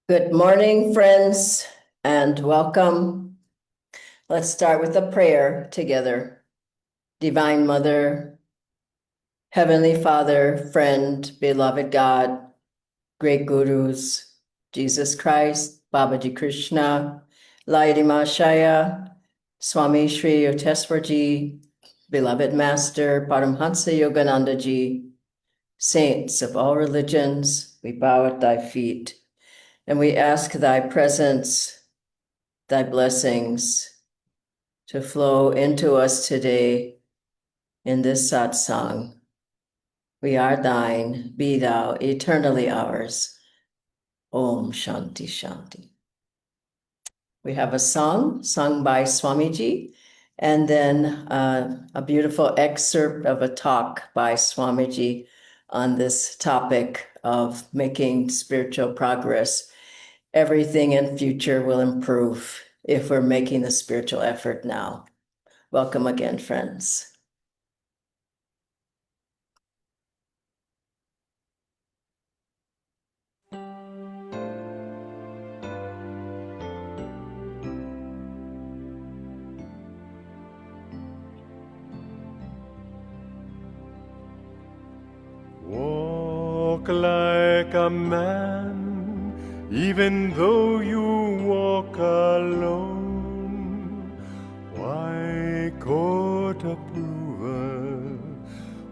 Good morning, friends, and welcome. Let's start with a prayer together. Divine Mother, Heavenly Father, friend, beloved God, great gurus, Jesus Christ, Babaji Krishna, Lairima Shaya, Swami Shri Yoteswarji, beloved Master, Paramhansa Yogananda Ji, saints of all religions, we bow at thy feet, and we ask thy presence, thy blessings to flow into us today in this satsang. We are thine, be thou eternally ours. Om Shanti Shanti. We have a song sung by Swamiji, and then a beautiful excerpt of a talk by Swamiji on this topic of making spiritual progress. Everything in future will improve if we're making the spiritual effort now. Welcome again, friends. Walk like a man, even though you walk alone. Why court approval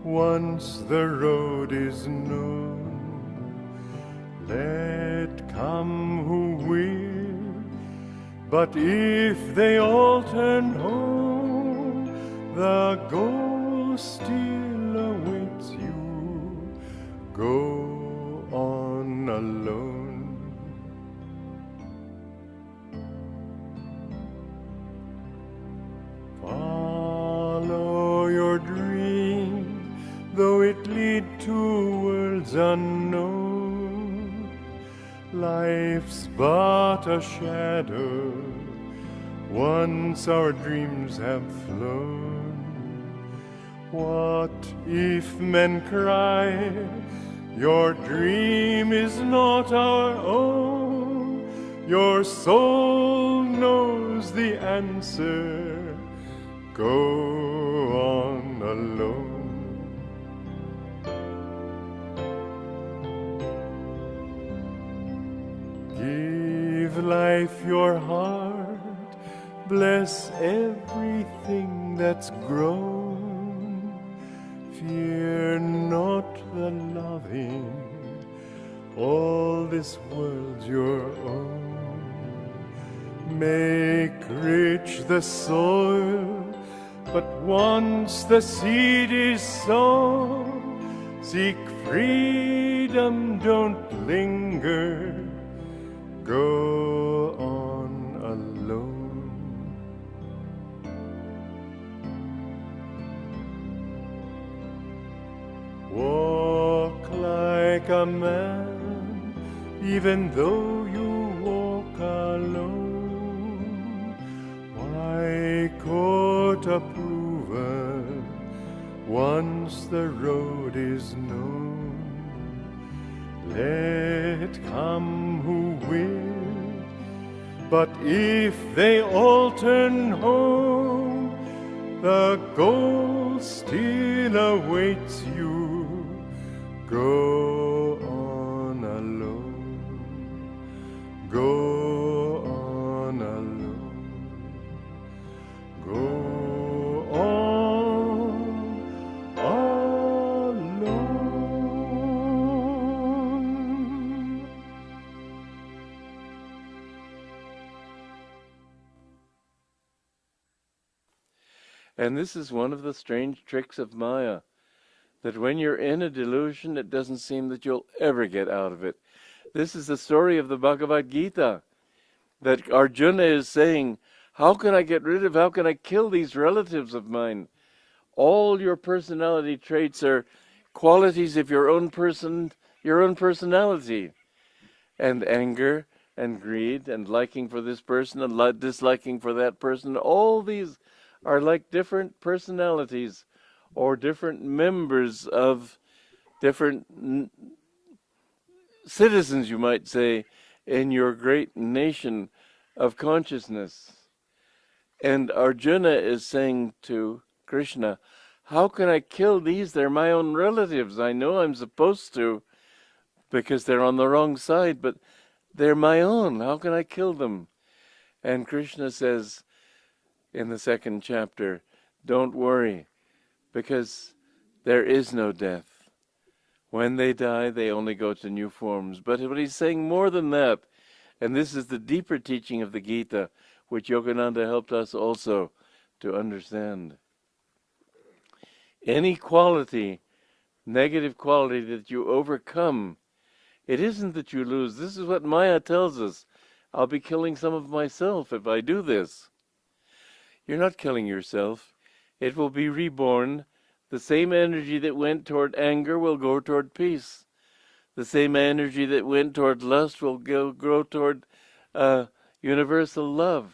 once the road is known? Let come who will, but if they all turn home, the goal still awaits you. Go on alone. Follow your dream, though it lead to worlds unknown. Life's but a shadow, once our dreams have flown. What if men cry, your dream is not our own? Your soul knows the answer. Go on alone. Give life your heart, bless everything that's grown. Fear not the loving, all this world's your own. Make rich the soil, but once the seed is sown, seek freedom, don't linger. Go on alone. Walk like a man, even though you walk alone. Why court approval once the road is known? Let come who will, but if they all turn home, the goal still awaits you. Go on alone. Go on alone. Go on alone. And this is one of the strange tricks of Maya, that when you're in a delusion, it doesn't seem that you'll ever get out of it. This is the story of the Bhagavad Gita, that Arjuna is saying, how can I kill these relatives of mine? All your personality traits are qualities of your own personality. And anger and greed and liking for this person and disliking for that person, all these are like different personalities or different members of different citizens, you might say, in your great nation of consciousness. And Arjuna is saying to Krishna, how can I kill these? They're my own relatives. I know I'm supposed to because they're on the wrong side, but they're my own. How can I kill them? And Krishna says in the second chapter, don't worry, because there is no death. When they die, they only go to new forms. But he's saying more than that, and this is the deeper teaching of the Gita, which Yogananda helped us also to understand. Any quality, negative quality that you overcome, it isn't that you lose. This is what Maya tells us. I'll be killing some of myself if I do this. You're not killing yourself. It will be reborn. The same energy that went toward anger will go toward peace. The same energy that went toward lust will grow toward universal love.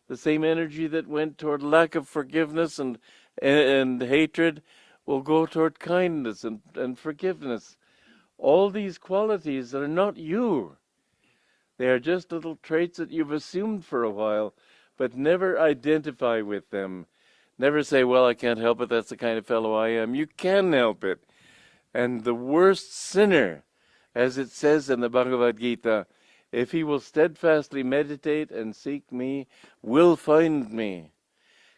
The same energy that went toward lack of forgiveness and hatred will go toward kindness and forgiveness. All these qualities are not you. They are just little traits that you've assumed for a while, but never identify with them. Never say, well, I can't help it, that's the kind of fellow I am. You can help it. And the worst sinner, as it says in the Bhagavad Gita, if he will steadfastly meditate and seek me, will find me.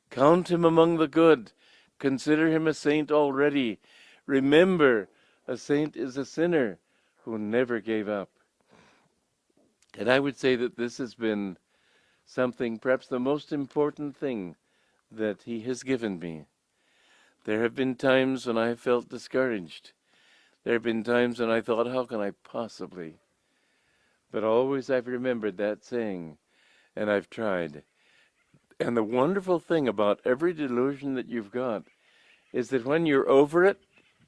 Count him among the good. Consider him a saint already. Remember, a saint is a sinner who never gave up. And I would say that this has been something, perhaps the most important thing that he has given me. There have been times when I felt discouraged. There have been times when I thought, how can I possibly? But always I've remembered that saying, and I've tried. And the wonderful thing about every delusion that you've got is that when you're over it,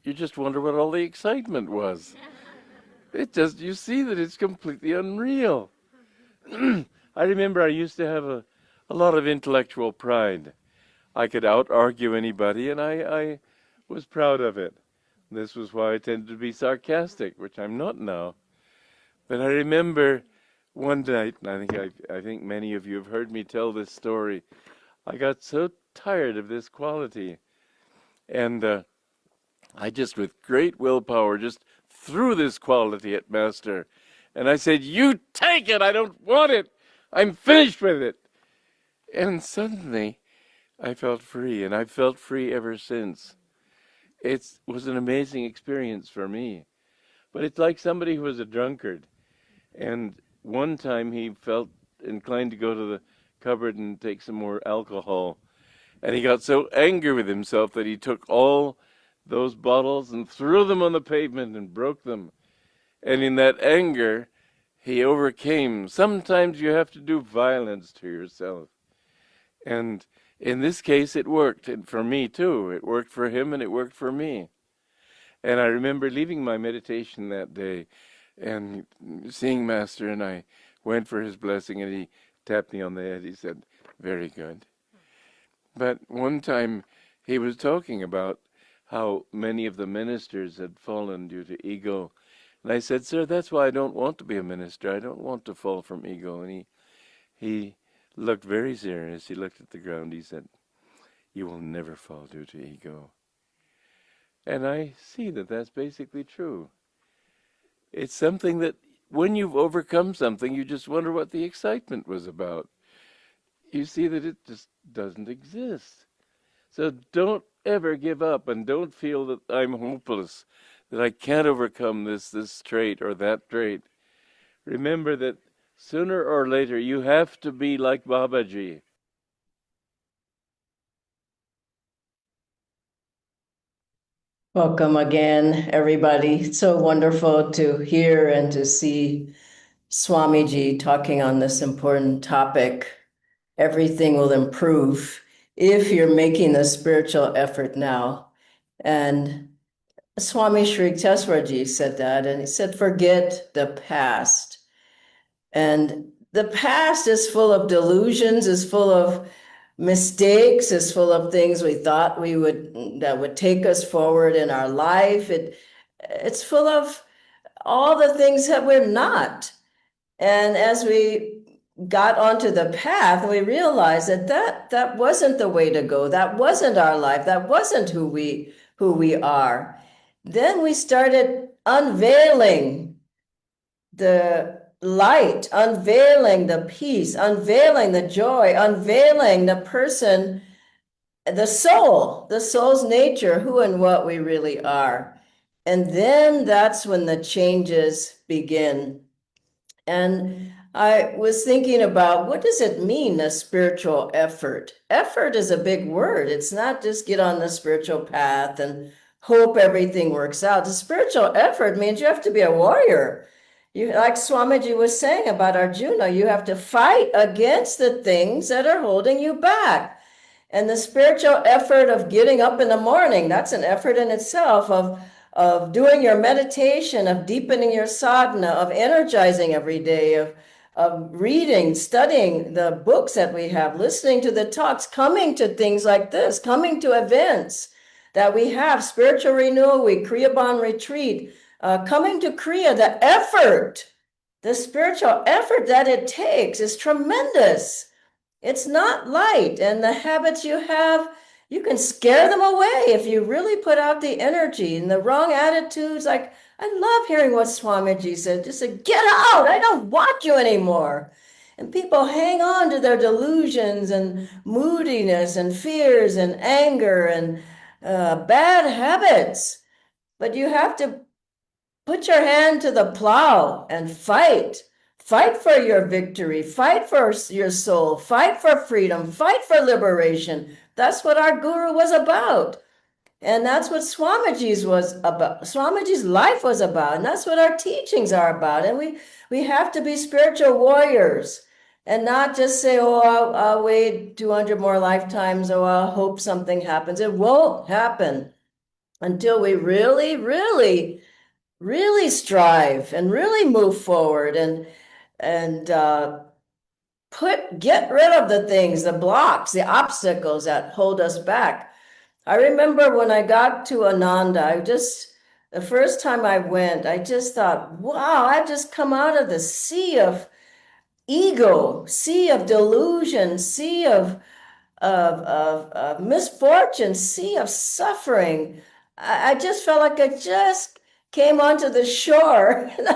you just wonder what all the excitement was. You see that it's completely unreal. I remember I used to have a lot of intellectual pride. I could out-argue anybody, and I was proud of it. This was why I tended to be sarcastic, which I'm not now. But I remember one night, and I think many of you have heard me tell this story, I got so tired of this quality. And I just, with great willpower, just threw this quality at Master. And I said, you take it, I don't want it. I'm finished with it. And suddenly, I felt free, and I've felt free ever since. It was an amazing experience for me. But it's like somebody who was a drunkard. And one time he felt inclined to go to the cupboard and take some more alcohol. And he got so angry with himself that he took all those bottles and threw them on the pavement and broke them. And in that anger, he overcame. Sometimes you have to do violence to yourself. And in this case, it worked. And for me, too. It worked for him and it worked for me. And I remember leaving my meditation that day and seeing Master, and I went for his blessing, and he tapped me on the head. He said, very good. But one time he was talking about how many of the ministers had fallen due to ego. And I said, sir, that's why I don't want to be a minister. I don't want to fall from ego. And he looked very serious. He looked at the ground. He said, you will never fall due to ego. And I see that that's basically true. It's something that when you've overcome something, you just wonder what the excitement was about. You see that it just doesn't exist. So don't ever give up, and don't feel that I'm hopeless, that I can't overcome this trait or that trait. Remember that sooner or later you have to be like Babaji. Welcome again, everybody. It's so wonderful to hear and to see Swamiji talking on this important topic. Everything will improve if you're making the spiritual effort now. And Swami Sri Teswarji said that, and he said, forget the past. And the past is full of delusions, is full of mistakes, is full of things we thought that would take us forward in our life. It's full of all the things that we're not. And as we got onto the path, we realized that wasn't the way to go. That wasn't our life. That wasn't who we are. Then we started unveiling the light, unveiling the peace, unveiling the joy, unveiling the person, the soul's nature, who and what we really are. And then that's when the changes begin. And I was thinking about, what does it mean, a spiritual effort? Effort is a big word. It's not just get on the spiritual path and hope everything works out. The spiritual effort means you have to be a warrior. You, like Swamiji was saying about Arjuna, you have to fight against the things that are holding you back. And the spiritual effort of getting up in the morning, that's an effort in itself, of doing your meditation, of deepening your sadhana, of energizing every day, of reading, studying the books that we have, listening to the talks, coming to things like this, coming to events that we have, spiritual renewal week, Kriya Bond retreat, coming to Kriya, the spiritual effort that it takes is tremendous. It's not light. And the habits you have, you can scare them away if you really put out the energy and the wrong attitudes. Like, I love hearing what Swamiji said. Just say, get out. I don't want you anymore. And people hang on to their delusions and moodiness and fears and anger and bad habits. But you have to put your hand to the plow and fight. Fight for your victory. Fight for your soul. Fight for freedom. Fight for liberation. That's what our guru was about. And that's what Swamiji's was about. Swamiji's life was about. And that's what our teachings are about. And we have to be spiritual warriors and not just say, oh, I'll wait 200 more lifetimes. Oh, I'll hope something happens. It won't happen until we really, really, really strive and really move forward and get rid of the things, the blocks, the obstacles that hold us back. I remember when I got to Ananda, the first time I went, I just thought, wow, I've just come out of the sea of ego, sea of delusion, sea of misfortune, sea of suffering. I just felt like I just came onto the shore and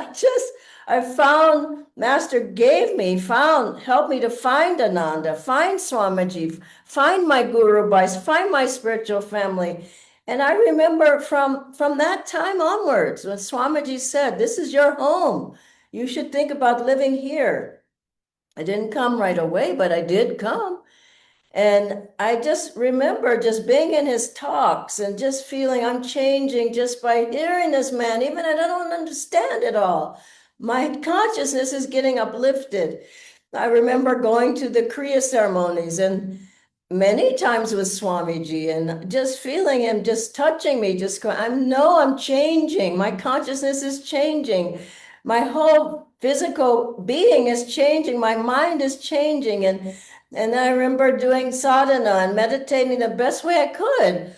I found, Master helped me to find Ananda, find Swamiji, find my Guru Bhais, find my spiritual family. And I remember from that time onwards, when Swamiji said, this is your home, you should think about living here. I didn't come right away, but I did come. And I just remember just being in his talks and just feeling I'm changing just by hearing this man, even I don't understand it all. My consciousness is getting uplifted. I remember going to the Kriya ceremonies and many times with Swamiji and just feeling him, just touching me, just going, I'm changing. My consciousness is changing. My whole physical being is changing. My mind is changing. And I remember doing sadhana and meditating the best way I could.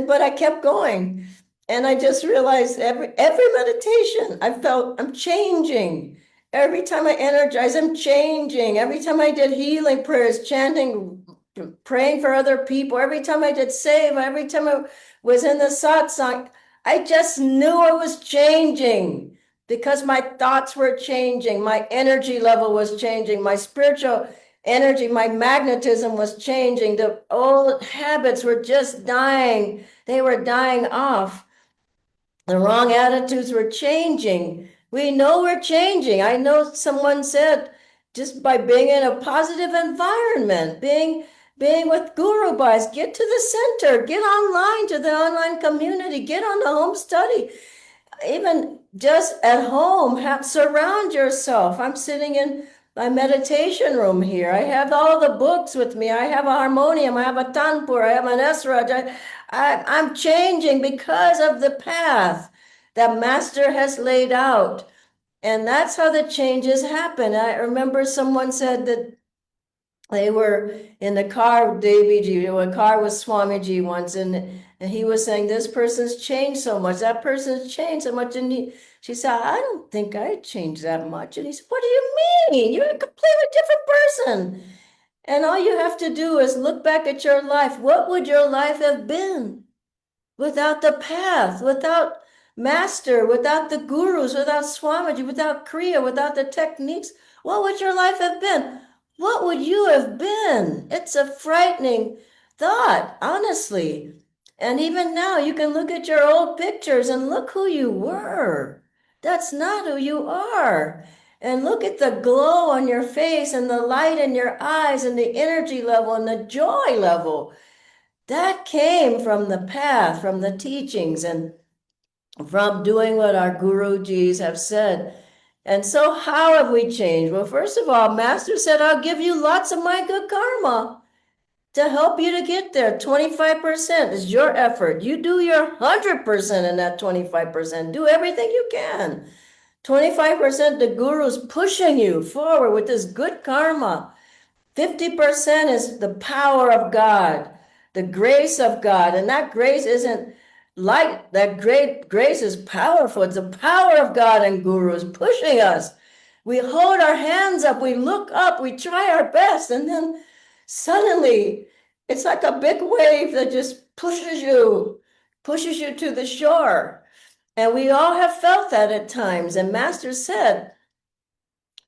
But I kept going. And I just realized every meditation, I felt I'm changing. Every time I energize, I'm changing. Every time I did healing prayers, chanting, praying for other people, every time I did seva, every time I was in the satsang, I just knew I was changing because my thoughts were changing. My energy level was changing. My spiritual energy, my magnetism was changing. The old habits were just dying. They were dying off. The wrong attitudes were changing. We know we're changing. I know someone said just by being in a positive environment, being with Guru Bhais, get to the center, get online to the online community, get on the home study. Even just at home, surround yourself. I'm sitting in my meditation room here. I have all the books with me. I have a harmonium. I have a tanpur. I have an esraj. I'm changing because of the path that Master has laid out. And that's how the changes happen. I remember someone said that they were in the car with Daviji, a car with Swamiji once, and he was saying, this person's changed so much, that person's changed so much. And she said, I don't think I changed that much. And he said, what do you mean? You're a completely different person. And all you have to do is look back at your life. What would your life have been without the path, without master, without the gurus, without Swamiji, without Kriya, without the techniques? What would your life have been? What would you have been? It's a frightening thought, honestly. And even now, you can look at your old pictures and look who you were. That's not who you are. And look at the glow on your face and the light in your eyes and the energy level and the joy level. That came from the path, from the teachings, and from doing what our Gurujis have said. And so how have we changed? Well, first of all, Master said, I'll give you lots of my good karma to help you to get there. 25% is your effort. You do your 100% in that 25%. Do everything you can. 25% the Guru's pushing you forward with this good karma. 50% is the power of God, the grace of God. And that grace isn't light. That great grace is powerful. It's the power of God and Gurus pushing us. We hold our hands up, we look up, we try our best, and then suddenly it's like a big wave that just pushes you to the shore. And we all have felt that at times. And Master said,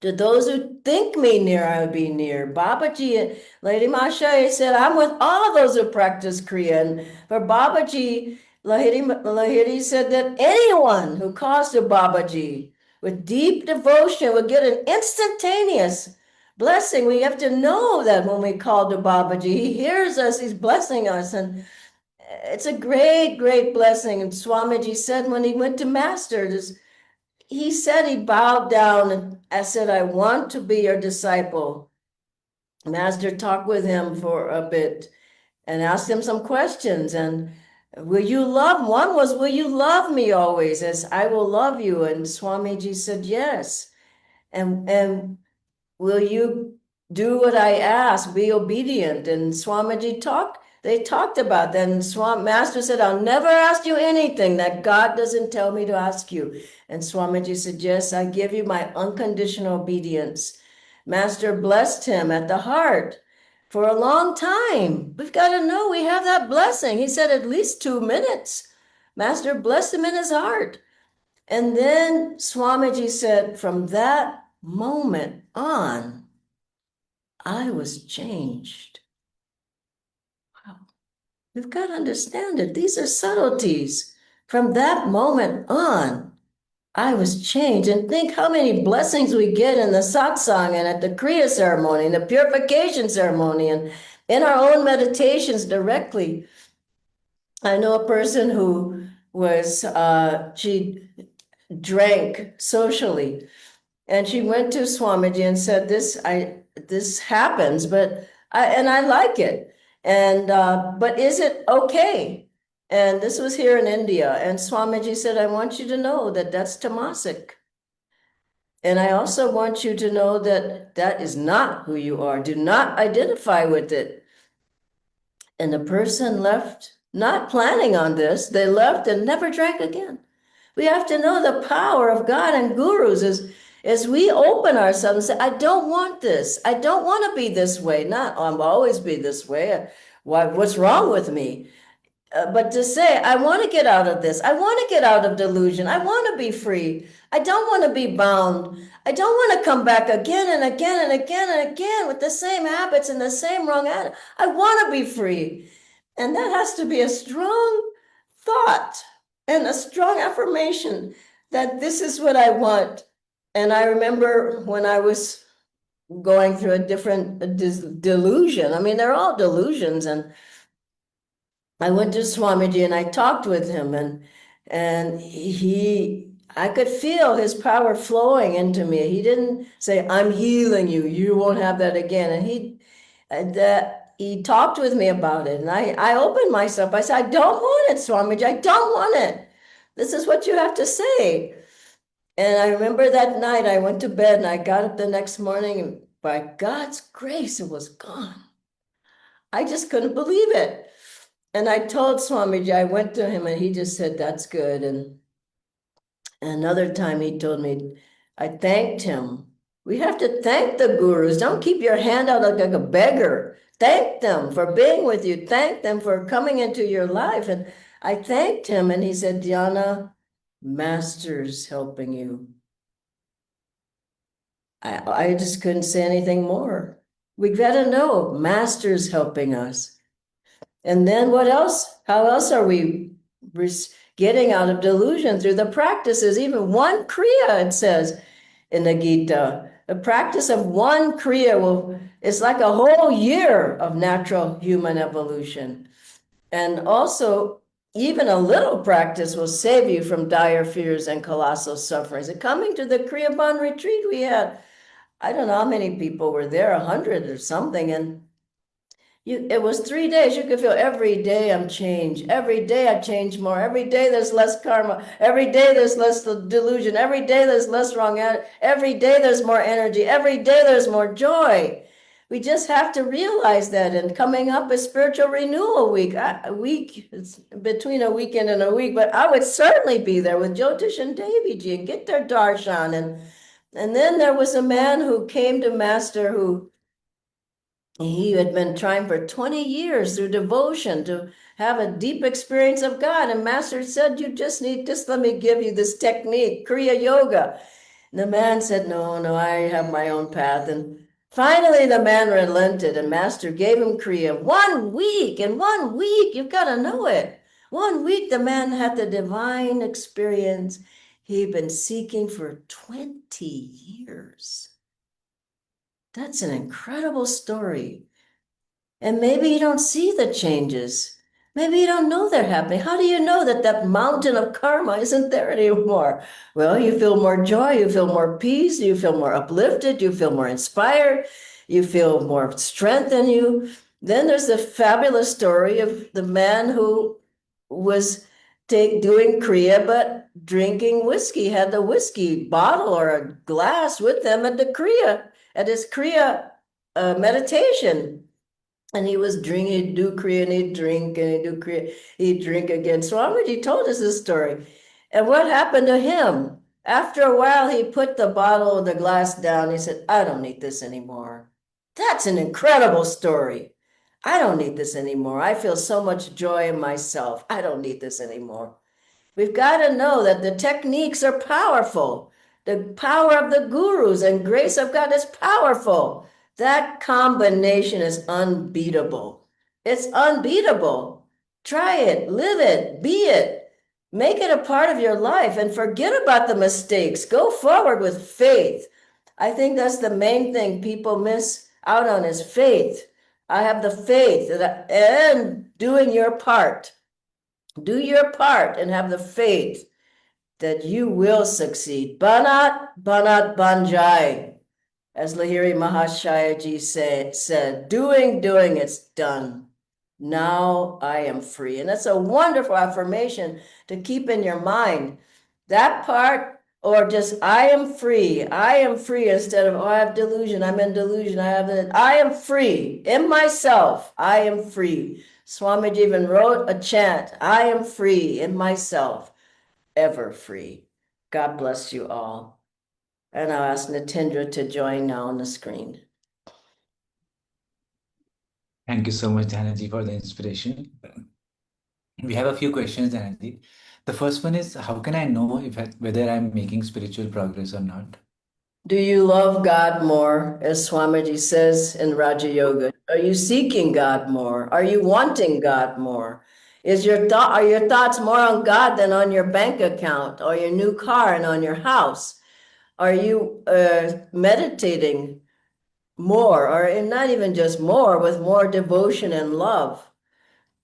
to those who think me near, I will be near. Babaji, Lady Masha said, I'm with all those who practice Kriya. And for Babaji, Lahiri said that anyone who calls to Babaji with deep devotion will get an instantaneous blessing. We have to know that when we call to Babaji, he hears us, he's blessing us. And it's a great, great blessing. And Swamiji said when he went to Master, he said he bowed down and I said, I want to be your disciple. Master talked with him for a bit and asked him some questions. And will you love me always as I will love you? And Swamiji said, yes. And will you do what I ask? Be obedient. And they talked about that. And Master said, I'll never ask you anything that God doesn't tell me to ask you. And Swamiji said, yes, I give you my unconditional obedience. Master blessed him at the heart for a long time. We've got to know we have that blessing. He said at least 2 minutes. Master blessed him in his heart. And then Swamiji said, from that moment on, I was changed. Wow. We've got to understand it. These are subtleties. From that moment on, I was changed. And think how many blessings we get in the satsang and at the Kriya ceremony, and the purification ceremony, and in our own meditations directly. I know a person who she drank socially. And she went to Swamiji and said, this happens, but I like it. And but is it okay? And this was here in India. And Swamiji said, I want you to know that that's tamasic. And I also want you to know that that is not who you are. Do not identify with it. And the person left, not planning on this. They left and never drank again. We have to know the power of God and gurus as we open ourselves and say, I don't want this. I don't want to be this way. Not, I'll always be this way. What's wrong with me? But to say, I want to get out of this. I want to get out of delusion. I want to be free. I don't want to be bound. I don't want to come back again and again and again and again with the same habits and the same wrong attitude. I want to be free. And that has to be a strong thought and a strong affirmation that this is what I want. And I remember when I was going through a different delusion. I mean, they're all delusions. And I went to Swamiji and I talked with him, and I could feel his power flowing into me. He didn't say, I'm healing you. You won't have that again. And he talked with me about it. And I opened myself. I said, I don't want it, Swamiji. I don't want it. This is what you have to say. And I remember that night I went to bed and I got up the next morning by God's grace, it was gone. I just couldn't believe it. And I told Swamiji, I went to him and he just said, that's good. And another time he told me, I thanked him. We have to thank the gurus. Don't keep your hand out like a beggar. Thank them for being with you. Thank them for coming into your life. And I thanked him and he said, Dhyana, master's helping you. I just couldn't say anything more. We've got to know master's helping us. And then what else? How else are we getting out of delusion? Through the practices, even one kriya, it says in the Gita. The practice of one kriya it's like a whole year of natural human evolution. And also, even a little practice will save you from dire fears and colossal sufferings. And coming to the Kriya Bond retreat, we had, I don't know how many people were there, 100 or something, and it was 3 days. You could feel every day I'm changed. Every day I change more. Every day there's less karma. Every day there's less delusion. Every day there's less wrong. Every day there's more energy. Every day there's more joy. We just have to realize that. And coming up is spiritual renewal week. It's between a weekend and a week, but I would certainly be there with Jyotish and Daviji and get their darshan. And then there was a man who came to Master who he had been trying for 20 years through devotion to have a deep experience of God. And Master said, you just let me give you this technique, Kriya Yoga. And the man said, no, I have my own path. And finally the man relented and Master gave him Kriya. 1 week, in 1 week, you've got to know it. 1 week, the man had the divine experience he'd been seeking for 20 years. That's an incredible story. And maybe you don't see the changes. Maybe you don't know they're happening. How do you know that mountain of karma isn't there anymore? Well, you feel more joy, you feel more peace, you feel more uplifted, you feel more inspired, you feel more strength in you. Then there's the fabulous story of the man who was doing Kriya, but drinking whiskey, had the whiskey bottle or a glass with them at his Kriya meditation. And he was drinking, he'd do Kriya and he'd drink and he'd do Kriya, he'd drink again. Swamiji told us this story. And what happened to him? After a while, he put the bottle or the glass down. He said, I don't need this anymore. That's an incredible story. I don't need this anymore. I feel so much joy in myself. I don't need this anymore. We've got to know that the techniques are powerful. The power of the gurus and grace of God is powerful. That combination is unbeatable. It's unbeatable. Try it, live it, be it. Make it a part of your life and forget about the mistakes. Go forward with faith. I think that's the main thing people miss out on is faith. I have the faith and doing your part. Do your part and have the faith that you will succeed. Banat, banat, banjai. As Lahiri Mahashayaji said, doing, it's done. Now I am free. And that's a wonderful affirmation to keep in your mind. That part, or just I am free instead of, I have delusion, I'm in delusion, I am free in myself, I am free. Swamiji even wrote a chant, I am free in myself, ever free. God bless you all. And I'll ask Natindra to join now on the screen. Thank you so much, Dhyanaji, for the inspiration. We have a few questions, Dhyanaji. The first one is, how can I know whether I'm making spiritual progress or not? Do you love God more, as Swamiji says in Raja Yoga? Are you seeking God more? Are you wanting God more? Are your thoughts more on God than on your bank account or your new car and on your house? Are you meditating more, or not even just more, with more devotion and love?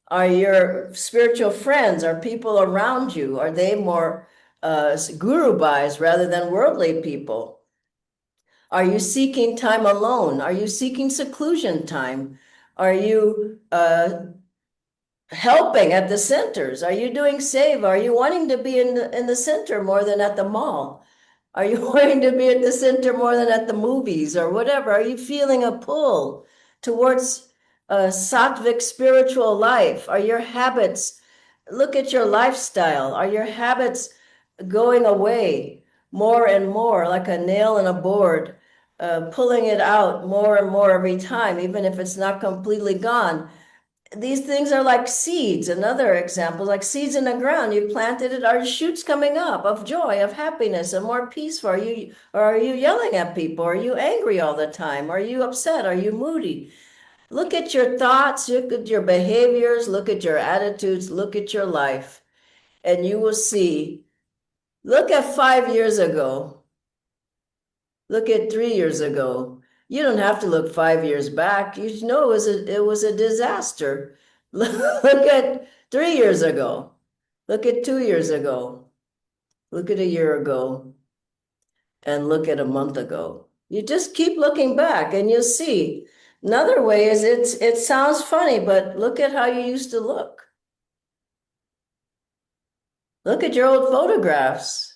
Are your spiritual friends, are people around you, are they more guru bhais rather than worldly people? Are you seeking time alone? Are you seeking seclusion time? Are you helping at the centers? Are you doing seva? Are you wanting to be in the center more than at the mall? Are you wanting to be at the center more than at the movies or whatever? Are you feeling a pull towards a sattvic spiritual life? Are your habits, look at your lifestyle, are your habits going away more and more like a nail in a board, pulling it out more and more every time, even if it's not completely gone? These things are like seeds. Another example, like seeds in the ground. You planted it. Are shoots coming up of joy, of happiness, and more peaceful? Are you, or are you yelling at people? Are you angry all the time? Are you upset? Are you moody? Look at your thoughts. Look at your behaviors. Look at your attitudes. Look at your life, and you will see. Look at 5 years ago. Look at 3 years ago. You don't have to look 5 years back. You know it was a disaster. Look at 3 years ago. Look at 2 years ago. Look at a year ago. And look at a month ago. You just keep looking back and you'll see. Another way is it sounds funny, but look at how you used to look. Look at your old photographs.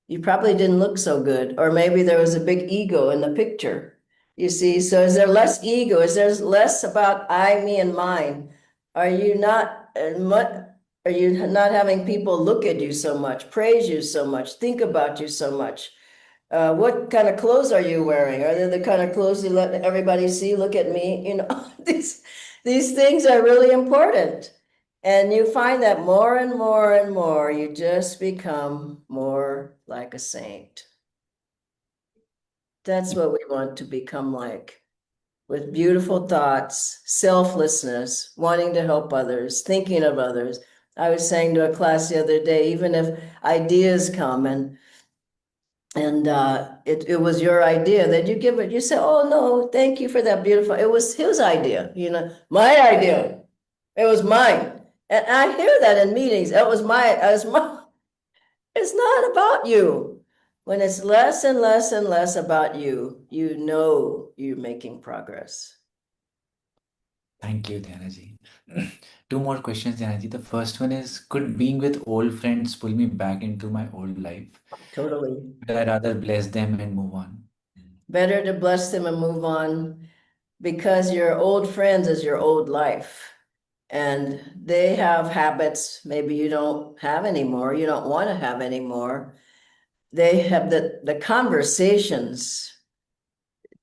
You probably didn't look so good, or maybe there was a big ego in the picture. You see, so is there less ego? Is there less about I, me, and mine? Are you not are you not having people look at you so much, praise you so much, think about you so much? What kind of clothes are you wearing? Are they the kind of clothes you let everybody see? Look at me. You know, these things are really important. And you find that more and more and more, you just become more like a saint. That's what we want to become like, with beautiful thoughts, selflessness, wanting to help others, thinking of others. I was saying to a class the other day, even if ideas come and it was your idea that you give it, you say, oh no, thank you for that beautiful, it was his idea, you know, my idea. It was mine. And I hear that in meetings. It was my, it's not about you. When it's less and less and less about you, you know you're making progress. Thank you, Dhyanaji. Two more questions, Dhyanaji. The first one is, could being with old friends pull me back into my old life? Totally. Would I rather bless them and move on? Better to bless them and move on, because your old friends is your old life. And they have habits maybe you don't have anymore, you don't want to have anymore. They have the conversations,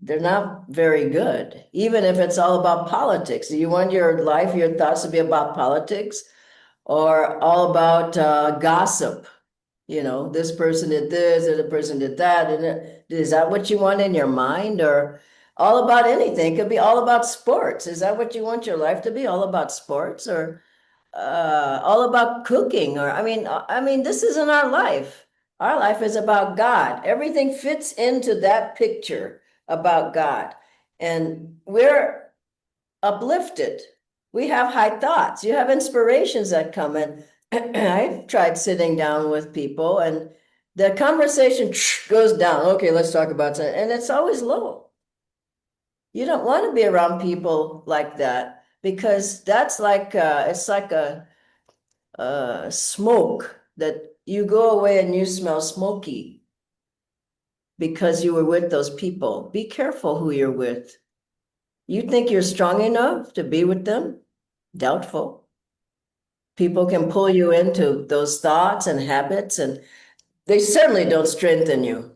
they're not very good, even if it's all about politics. Do you want your life, your thoughts to be about politics or all about gossip? You know, this person did this, or the person did that. And is that what you want in your mind? Or all about anything? It could be all about sports. Is that what you want your life to be? All about sports, or all about cooking? Or I mean, this isn't our life. Our life is about God. Everything fits into that picture about God. And we're uplifted. We have high thoughts. You have inspirations that come in. I've tried sitting down with people and the conversation goes down. Okay, let's talk about something. And it's always low. You don't want to be around people like that, because that's like it's like a smoke that you go away and you smell smoky because you were with those people. Be careful who you're with. You think you're strong enough to be with them? Doubtful. People can pull you into those thoughts and habits, and they certainly don't strengthen you.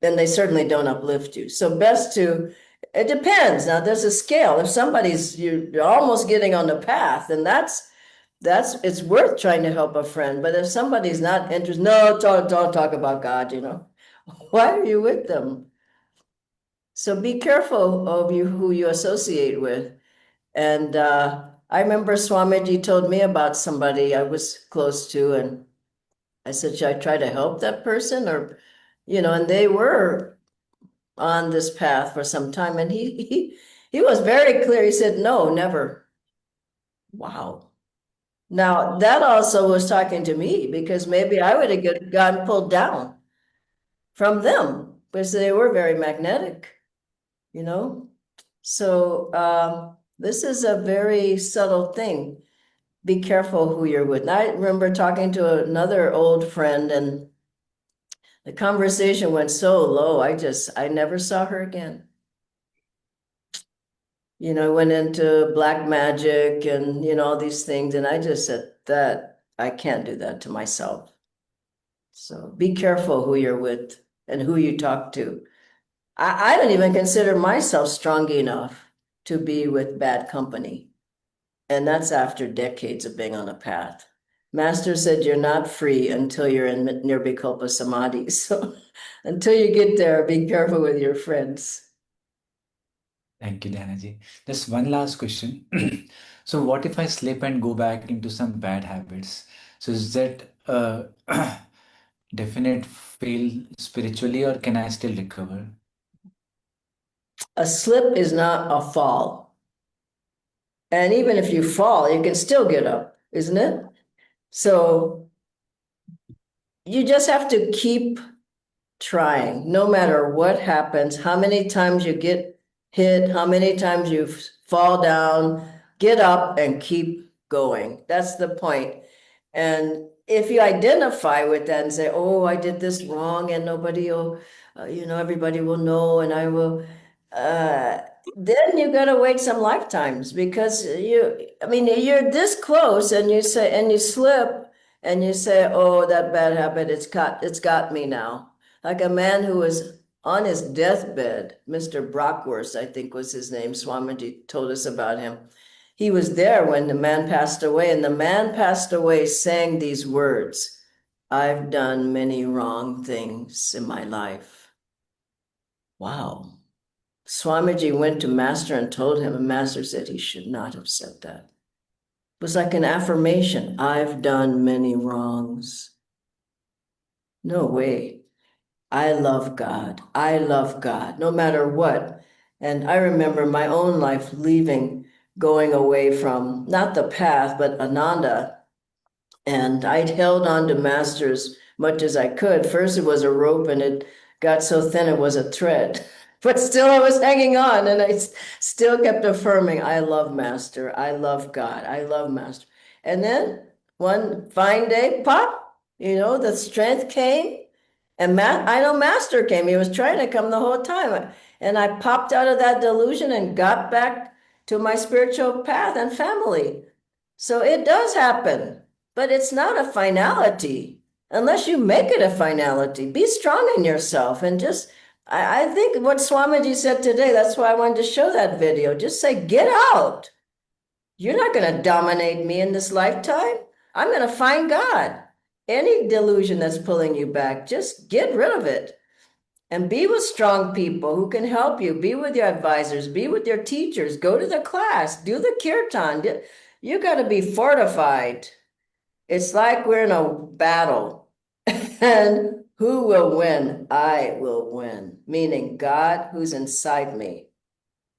And they certainly don't uplift you. So best to, it depends. Now there's a scale. If somebody's, you're almost getting on the path, then that's it's worth trying to help a friend. But if somebody's not interested, no, don't talk about God, you know. Why are you with them? So be careful of who you associate with. And I remember Swamiji told me about somebody I was close to, and I said, should I try to help that person? Or, you know, and they were on this path for some time, and he was very clear. He said, no, never. Wow. Now that also was talking to me, because maybe I would have gotten pulled down from them, because they were very magnetic, you know. So this is a very subtle thing. Be careful who you're with. And I remember talking to another old friend, and The conversation went so low, I never saw her again. Went into black magic and, all these things. And I just said that I can't do that to myself. So be careful who you're with and who you talk to. I don't even consider myself strong enough to be with bad company. And that's after decades of being on a path. Master said you're not free until you're in Nirvikalpa Samadhi. So until you get there, be careful with your friends. Thank you, Dhyanaji. Just one last question. So, what if I slip and go back into some bad habits? So, is that a definite fail spiritually, or can I still recover? A slip is not a fall. And even if you fall, you can still get up, isn't it? So you just have to keep trying, no matter what happens, how many times you get hit, how many times you fall down, get up and keep going. That's the point. And if you identify with that and say, oh, I did this wrong and nobody will, everybody will know and I will, then you gotta wait some lifetimes because you're this close and you slip and you say, oh, that bad habit, it's got me now. Like a man who was on his deathbed, Mr. Brockhurst, I think was his name. Swamiji told us about him. He was there when the man passed away, and the man passed away saying these words, I've done many wrong things in my life. Wow. Swamiji went to Master and told him, and Master said he should not have said that. It was like an affirmation. I've done many wrongs. No way. I love God. I love God, no matter what. And I remember my own life going away from not the path, but Ananda. And I'd held on to Master as much as I could. First, it was a rope, and it got so thin it was a thread. But still, I was hanging on, and I still kept affirming, I love Master. I love God. I love Master. And then one fine day, pop, the strength came. And I know Master came. He was trying to come the whole time. And I popped out of that delusion and got back to my spiritual path and family. So it does happen, but it's not a finality unless you make it a finality. Be strong in yourself and I think what Swamiji said today, that's why I wanted to show that video. Just say, get out. You're not going to dominate me in this lifetime. I'm going to find God. Any delusion that's pulling you back, just get rid of it and be with strong people who can help you. Be with your advisors, be with your teachers, go to the class, do the kirtan. You got to be fortified. It's like we're in a battle. And who will win? I will win. Meaning God who's inside me,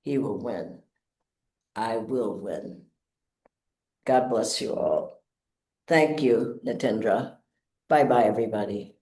he will win. I will win. God bless you all. Thank you, Natendra. Bye-bye, everybody.